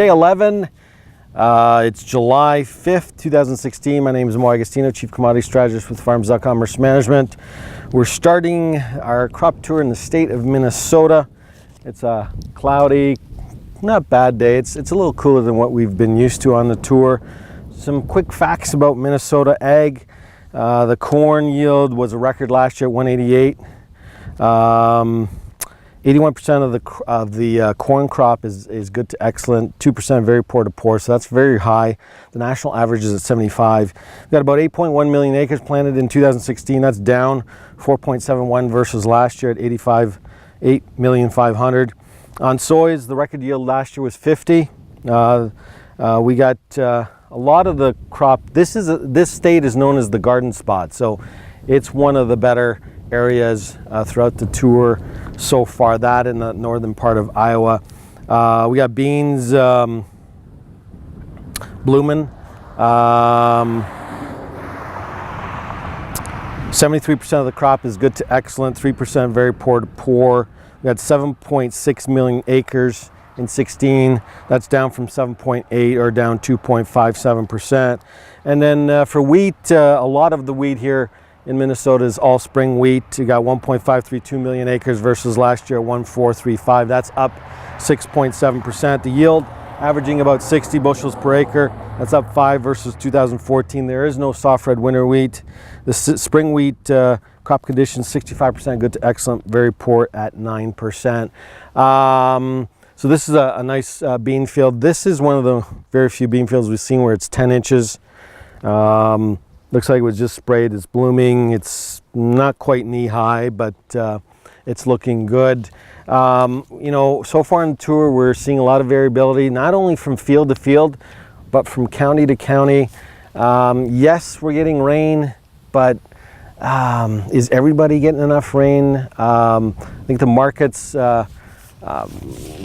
day 11. It's July 5th, 2016. My name is Mo Agostino, Chief Commodity Strategist with Farms.com Risk Management. We're starting our crop tour in the state of Minnesota. It's a cloudy, not bad day. It's a little cooler than what we've been used to on the tour. Some quick facts about Minnesota ag. The corn yield was a record last year at 188. 81% of the corn crop is good to excellent, 2% very poor to poor, so that's very high. The national average is at 75. We've got about 8.1 million acres planted in 2016. That's down 4.71 versus last year at 8,500,000. On soys, the record yield last year was 50. We got a lot of the crop. This state is known as the garden spot, so it's one of the better areas throughout the tour so far, that in the northern part of Iowa. We got beans blooming. 73% of the crop is good to excellent, 3% very poor to poor. We got 7.6 million acres in 16. That's down from 7.8, or down 2.57%. And then for wheat, a lot of the wheat here in Minnesota is all spring wheat. You got 1.532 million acres versus last year 1.435. That's up 6.7%. The yield averaging about 60 bushels per acre. That's up 5 versus 2014. There is no soft red winter wheat. The spring wheat crop conditions 65% good to excellent, very poor at 9%. So this is a nice bean field. This is one of the very few bean fields we've seen where it's 10 inches. Looks like it was just sprayed. It's blooming. It's not quite knee high, but it's looking good. You know, so far on the tour, we're seeing a lot of variability, not only from field to field, but from county to county. Yes, we're getting rain, but is everybody getting enough rain? I think the market's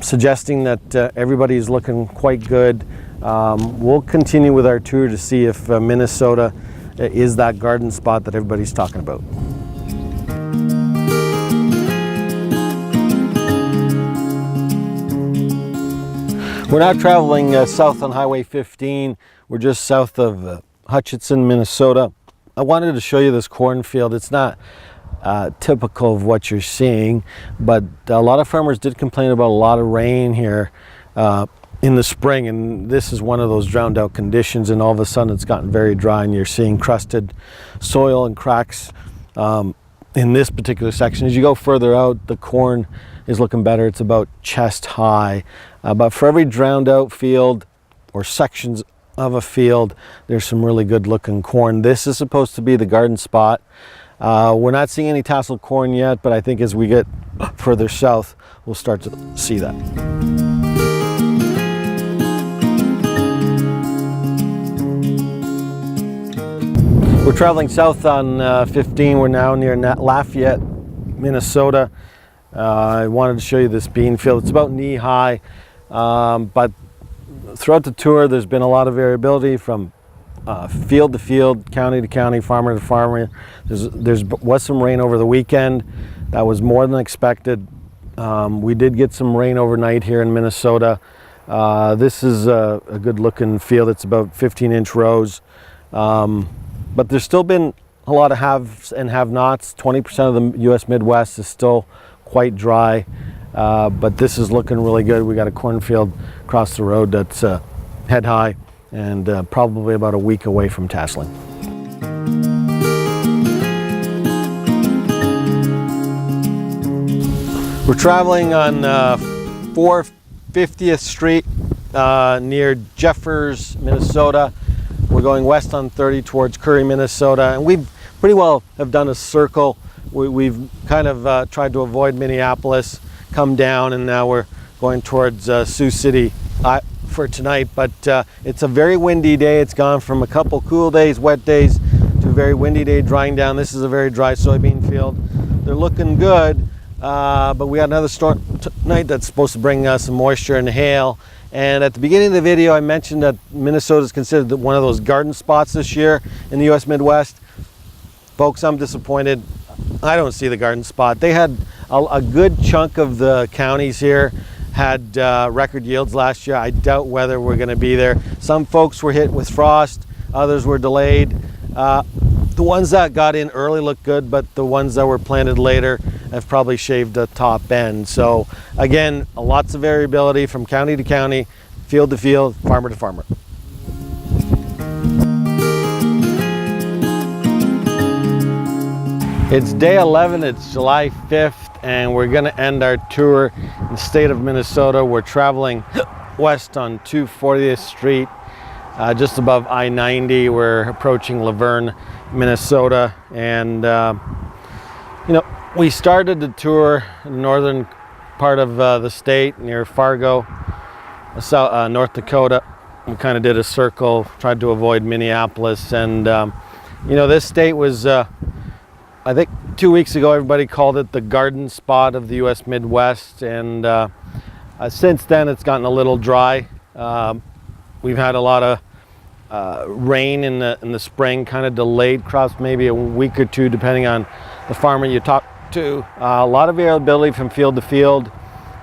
suggesting that everybody's looking quite good. We'll continue with our tour to see if Minnesota is that garden spot that everybody's talking about. We're now traveling south on Highway 15. We're just south of Hutchinson, Minnesota. I wanted to show you this cornfield. It's not typical of what you're seeing, but a lot of farmers did complain about a lot of rain here in the spring, and this is one of those drowned out conditions, and all of a sudden it's gotten very dry and you're seeing crusted soil and cracks in this particular section. As you go further out, the corn is looking better. It's about chest high, but for every drowned out field or sections of a field, there's some really good looking corn. This is supposed to be the garden spot. We're not seeing any tasseled corn yet, but I think as we get further south, we'll start to see that. We're traveling south on 15. We're now near Lafayette, Minnesota. I wanted to show you this bean field. It's about knee high, but throughout the tour, there's been a lot of variability from field to field, county to county, farmer to farmer. There was some rain over the weekend. That was more than expected. We did get some rain overnight here in Minnesota. This is a good looking field. It's about 15-inch rows. But there's still been a lot of haves and have-nots. 20% of the U.S. Midwest is still quite dry, but this is looking really good. We got a cornfield across the road that's head high and probably about a week away from tasseling. We're traveling on 450th Street near Jeffers, Minnesota. We're going west on 30 towards Curry, Minnesota, and we pretty well have done a circle. We've kind of tried to avoid Minneapolis, come down, and now we're going towards Sioux City for tonight. But it's a very windy day. It's gone from a couple cool days, wet days, to a very windy day, drying down. This is a very dry soybean field. They're looking good, but we got another storm tonight that's supposed to bring some moisture and hail. And at the beginning of the video, I mentioned that Minnesota is considered one of those garden spots this year in the U.S. Midwest. Folks, I'm disappointed. I don't see the garden spot. They had a good chunk of the counties here had record yields last year. I doubt whether we're going to be there. Some folks were hit with frost, others were delayed. The ones that got in early look good, but the ones that were planted later have probably shaved the top end. So again, lots of variability from county to county, field to field, farmer to farmer. It's day 11, it's July 5th, and we're gonna end our tour in the state of Minnesota. We're traveling west on 240th Street, just above I-90. We're approaching Lafayette, Minnesota, and you know, we started the tour in the northern part of the state near Fargo, North Dakota. We kind of did a circle, tried to avoid Minneapolis, and you know, this state was I think 2 weeks ago everybody called it the garden spot of the US Midwest, and since then it's gotten a little dry. We've had a lot of rain in the spring, kind of delayed crops maybe a week or two depending on the farmer you talk to. A lot of variability from field to field.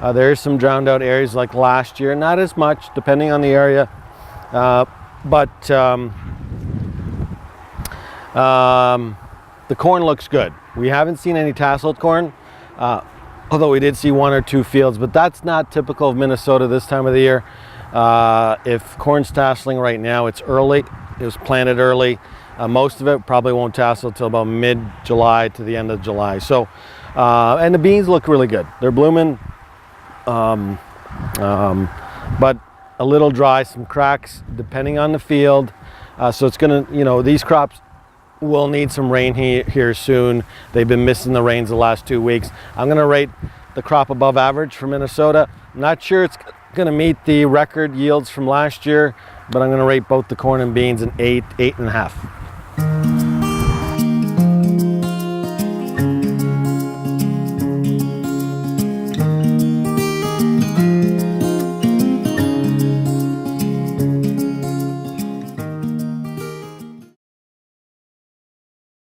There's some drowned out areas like last year, not as much depending on the area, but the corn looks good. We haven't seen any tasseled corn, although we did see one or two fields, but that's not typical of Minnesota this time of the year. If corn's tasseling right now, it's early. It was planted early. Most of it probably won't tassel until about mid-July to the end of July. So, and the beans look really good. They're blooming, but a little dry, some cracks depending on the field. So it's gonna, you know, these crops will need some rain here soon. They've been missing the rains the last 2 weeks. I'm gonna rate the crop above average for Minnesota. I'm not sure it's gonna meet the record yields from last year, but I'm gonna rate both the corn and beans an 8, 8.5.